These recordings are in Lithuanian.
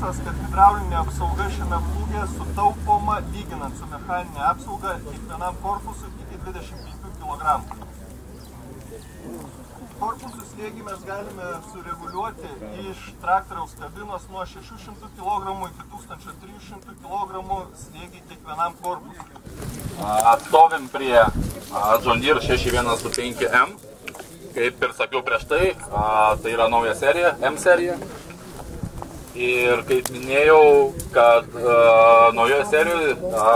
niuansas, kad hidraulinė apsauga šiame plūge sutaupoma lyginant su mechaninė apsauga kiekvienam korpusui iki 25 kg. Korpusų slėgį mes galime sureguliuoti iš traktoriaus kabinos nuo 600 kg iki 1300 kg slėgį kiekvienam korpusui. Atstovim prie John Deere 6125M. Kaip ir sakiau prieš tai, tai yra nauja serija, M serija. Ir kaip minėjau, kad naujoje serijoje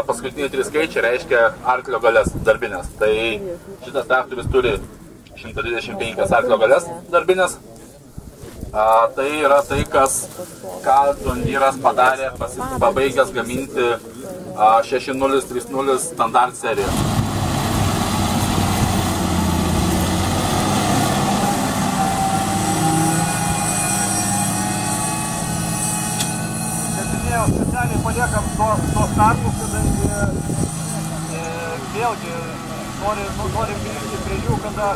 paskutiniai 3 skaičiai reiškia arklio galias darbinės. Tai šitas traktorius turi 125 arklio galias darbinės. Tai yra tai, ką John Deere'as padarė, pabaigęs gaminti 6030 standart seriją. Specialiai paliekam tos tarpus, kadangi vėlgi norim grįžti prie jų, kada